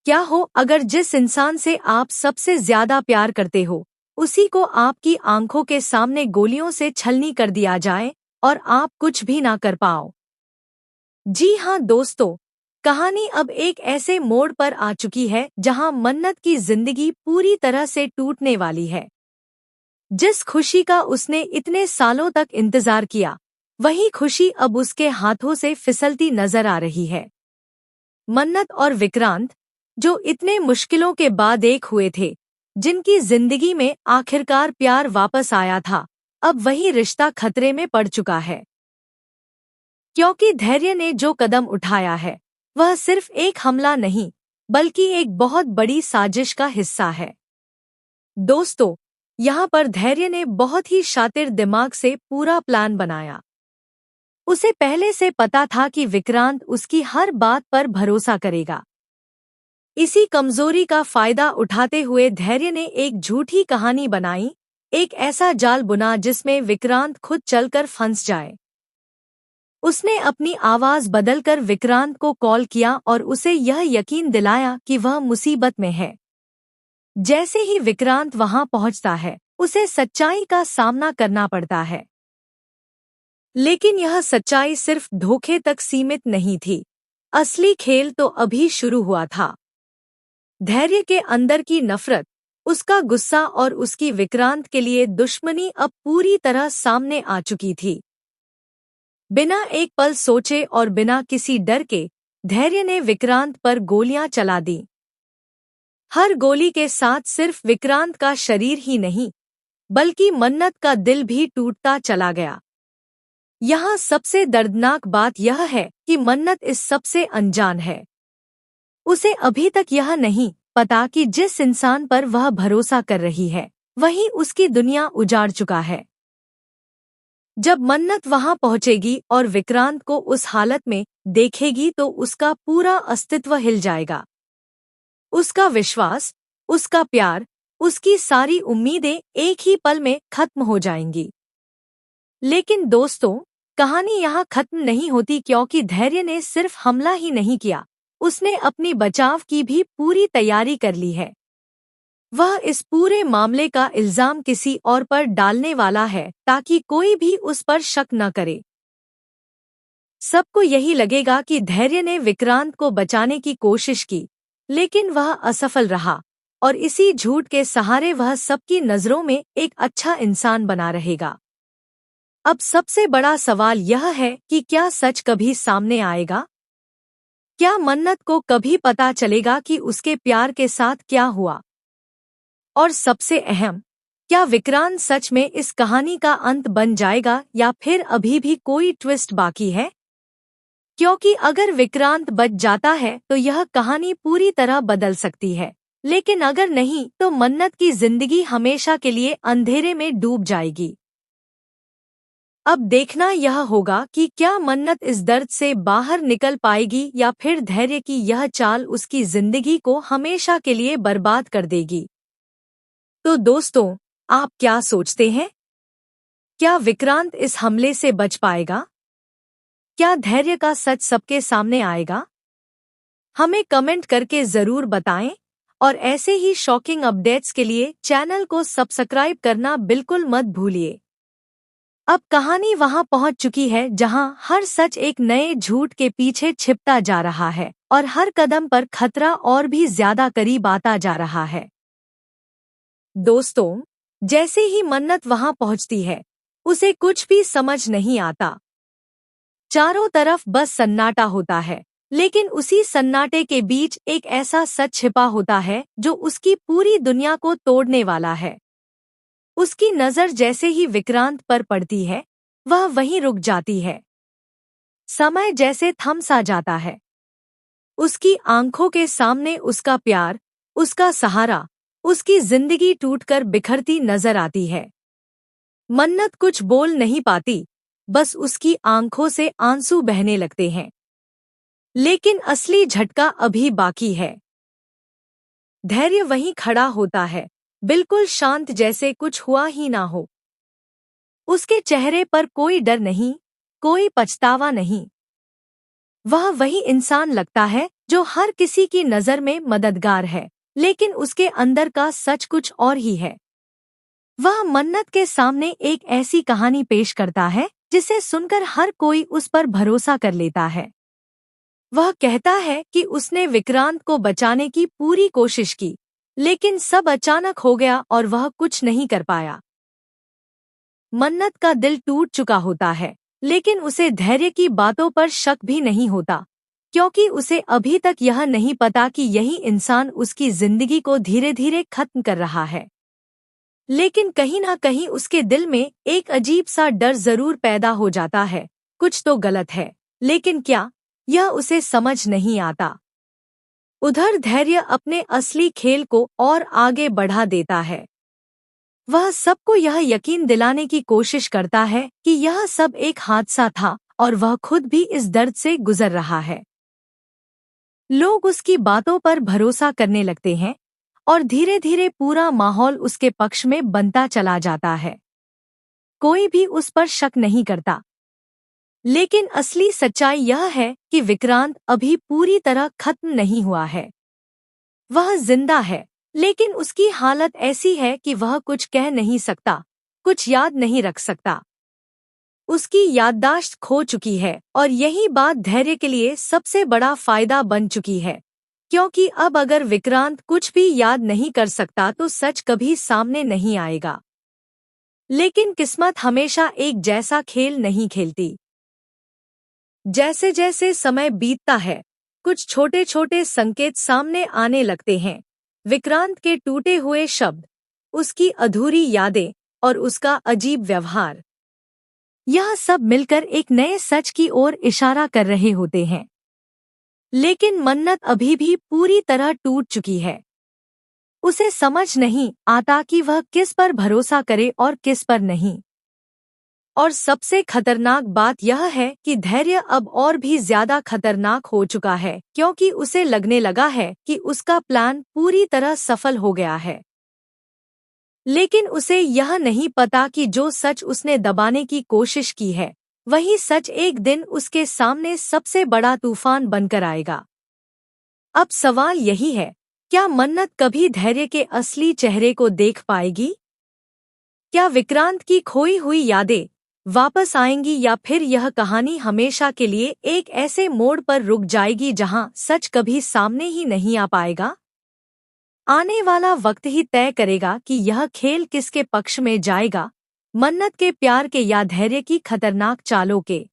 क्या हो अगर जिस इंसान से आप सबसे ज्यादा प्यार करते हो उसी को आपकी आंखों के सामने गोलियों से छलनी कर दिया जाए और आप कुछ भी ना कर पाओ। जी हाँ दोस्तों, कहानी अब एक ऐसे मोड़ पर आ चुकी है जहां मन्नत की जिंदगी पूरी तरह से टूटने वाली है। जिस खुशी का उसने इतने सालों तक इंतजार किया, वही खुशी अब उसके हाथों से फिसलती नजर आ रही है। मन्नत और विक्रांत, जो इतने मुश्किलों के बाद एक हुए थे, जिनकी जिंदगी में आखिरकार प्यार वापस आया था, अब वही रिश्ता खतरे में पड़ चुका है। क्योंकि धैर्य ने जो कदम उठाया है वह सिर्फ एक हमला नहीं बल्कि एक बहुत बड़ी साजिश का हिस्सा है। दोस्तों, यहाँ पर धैर्य ने बहुत ही शातिर दिमाग से पूरा प्लान बनाया। उसे पहले से पता था कि विक्रांत उसकी हर बात पर भरोसा करेगा। इसी कमजोरी का फायदा उठाते हुए धैर्य ने एक झूठी कहानी बनाई, एक ऐसा जाल बुना जिसमें विक्रांत खुद चलकर फंस जाए। उसने अपनी आवाज बदलकर विक्रांत को कॉल किया और उसे यह यकीन दिलाया कि वह मुसीबत में है। जैसे ही विक्रांत वहां पहुंचता है, उसे सच्चाई का सामना करना पड़ता है। लेकिन यह सच्चाई सिर्फ धोखे तक सीमित नहीं थी, असली खेल तो अभी शुरू हुआ था। धैर्य के अंदर की नफरत, उसका गुस्सा और उसकी विक्रांत के लिए दुश्मनी अब पूरी तरह सामने आ चुकी थी। बिना एक पल सोचे और बिना किसी डर के धैर्य ने विक्रांत पर गोलियां चला दी। हर गोली के साथ सिर्फ विक्रांत का शरीर ही नहीं बल्कि मन्नत का दिल भी टूटता चला गया। यहाँ सबसे दर्दनाक बात यह है कि मन्नत इस सबसे अनजान है। उसे अभी तक यह नहीं पता कि जिस इंसान पर वह भरोसा कर रही है वही उसकी दुनिया उजाड़ चुका है। जब मन्नत वहां पहुंचेगी और विक्रांत को उस हालत में देखेगी तो उसका पूरा अस्तित्व हिल जाएगा। उसका विश्वास, उसका प्यार, उसकी सारी उम्मीदें एक ही पल में खत्म हो जाएंगी। लेकिन दोस्तों, कहानी यहाँ खत्म नहीं होती, क्योंकि धैर्य ने सिर्फ हमला ही नहीं किया, उसने अपनी बचाव की भी पूरी तैयारी कर ली है। वह इस पूरे मामले का इल्जाम किसी और पर डालने वाला है ताकि कोई भी उस पर शक न करे। सबको यही लगेगा कि धैर्य ने विक्रांत को बचाने की कोशिश की, लेकिन वह असफल रहा और इसी झूठ के सहारे वह सबकी नजरों में एक अच्छा इंसान बना रहेगा। अब सबसे बड़ा सवाल यह है कि क्या सच कभी सामने आएगा? क्या मन्नत को कभी पता चलेगा कि उसके प्यार के साथ क्या हुआ? और सबसे अहम, क्या विक्रांत सच में इस कहानी का अंत बन जाएगा या फिर अभी भी कोई ट्विस्ट बाकी है? क्योंकि अगर विक्रांत बच जाता है तो यह कहानी पूरी तरह बदल सकती है, लेकिन अगर नहीं तो मन्नत की जिंदगी हमेशा के लिए अंधेरे में डूब जाएगी। अब देखना यह होगा कि क्या मन्नत इस दर्द से बाहर निकल पाएगी या फिर धैर्य की यह चाल उसकी जिंदगी को हमेशा के लिए बर्बाद कर देगी। तो दोस्तों, आप क्या सोचते हैं? क्या विक्रांत इस हमले से बच पाएगा? क्या धैर्य का सच सबके सामने आएगा? हमें कमेंट करके जरूर बताएं और ऐसे ही शॉकिंग अपडेट्स के लिए चैनल को सब्सक्राइब करना बिल्कुल मत भूलिए। अब कहानी वहां पहुंच चुकी है जहां हर सच एक नए झूठ के पीछे छिपता जा रहा है और हर कदम पर खतरा और भी ज्यादा करीब आता जा रहा है। दोस्तों, जैसे ही मन्नत वहां पहुंचती है, उसे कुछ भी समझ नहीं आता। चारों तरफ बस सन्नाटा होता है, लेकिन उसी सन्नाटे के बीच एक ऐसा सच छिपा होता है जो उसकी पूरी दुनिया को तोड़ने वाला है। उसकी नजर जैसे ही विक्रांत पर पड़ती है, वह वहीं रुक जाती है। समय जैसे थम सा जाता है। उसकी आंखों के सामने उसका प्यार, उसका सहारा, उसकी जिंदगी टूटकर बिखरती नजर आती है। मन्नत कुछ बोल नहीं पाती, बस उसकी आंखों से आंसू बहने लगते हैं। लेकिन असली झटका अभी बाकी है। धैर्य वहीं खड़ा होता है, बिल्कुल शांत, जैसे कुछ हुआ ही ना हो। उसके चेहरे पर कोई डर नहीं, कोई पछतावा नहीं। वह वही इंसान लगता है जो हर किसी की नज़र में मददगार है, लेकिन उसके अंदर का सच कुछ और ही है। वह मन्नत के सामने एक ऐसी कहानी पेश करता है जिसे सुनकर हर कोई उस पर भरोसा कर लेता है। वह कहता है कि उसने विक्रांत को बचाने की पूरी कोशिश की, लेकिन सब अचानक हो गया और वह कुछ नहीं कर पाया। मन्नत का दिल टूट चुका होता है, लेकिन उसे धैर्य की बातों पर शक भी नहीं होता, क्योंकि उसे अभी तक यह नहीं पता कि यही इंसान उसकी जिंदगी को धीरे धीरे खत्म कर रहा है। लेकिन कहीं ना कहीं उसके दिल में एक अजीब सा डर जरूर पैदा हो जाता है, कुछ तो गलत है, लेकिन क्या, यह उसे समझ नहीं आता। उधर धैर्य अपने असली खेल को और आगे बढ़ा देता है। वह सबको यह यकीन दिलाने की कोशिश करता है कि यह सब एक हादसा था और वह खुद भी इस दर्द से गुजर रहा है। लोग उसकी बातों पर भरोसा करने लगते हैं और धीरे धीरे पूरा माहौल उसके पक्ष में बनता चला जाता है। कोई भी उस पर शक नहीं करता। लेकिन असली सच्चाई यह है कि विक्रांत अभी पूरी तरह खत्म नहीं हुआ है। वह जिंदा है, लेकिन उसकी हालत ऐसी है कि वह कुछ कह नहीं सकता, कुछ याद नहीं रख सकता। उसकी याददाश्त खो चुकी है और यही बात धैर्य के लिए सबसे बड़ा फायदा बन चुकी है, क्योंकि अब अगर विक्रांत कुछ भी याद नहीं कर सकता तो सच कभी सामने नहीं आएगा। लेकिन किस्मत हमेशा एक जैसा खेल नहीं खेलती। जैसे जैसे समय बीतता है, कुछ छोटे छोटे संकेत सामने आने लगते हैं। विक्रांत के टूटे हुए शब्द, उसकी अधूरी यादें और उसका अजीब व्यवहार, यह सब मिलकर एक नए सच की ओर इशारा कर रहे होते हैं। लेकिन मन्नत अभी भी पूरी तरह टूट चुकी है। उसे समझ नहीं आता कि वह किस पर भरोसा करे और किस पर नहीं। और सबसे खतरनाक बात यह है कि धैर्य अब और भी ज्यादा खतरनाक हो चुका है, क्योंकि उसे लगने लगा है कि उसका प्लान पूरी तरह सफल हो गया है। लेकिन उसे यह नहीं पता कि जो सच उसने दबाने की कोशिश की है, वही सच एक दिन उसके सामने सबसे बड़ा तूफान बनकर आएगा। अब सवाल यही है, क्या मन्नत कभी धैर्य के असली चेहरे को देख पाएगी? क्या विक्रांत की खोई हुई यादें वापस आएंगी, या फिर यह कहानी हमेशा के लिए एक ऐसे मोड़ पर रुक जाएगी जहां सच कभी सामने ही नहीं आ पाएगा? आने वाला वक्त ही तय करेगा कि यह खेल किसके पक्ष में जाएगा, मन्नत के प्यार के या धैर्य की खतरनाक चालों के।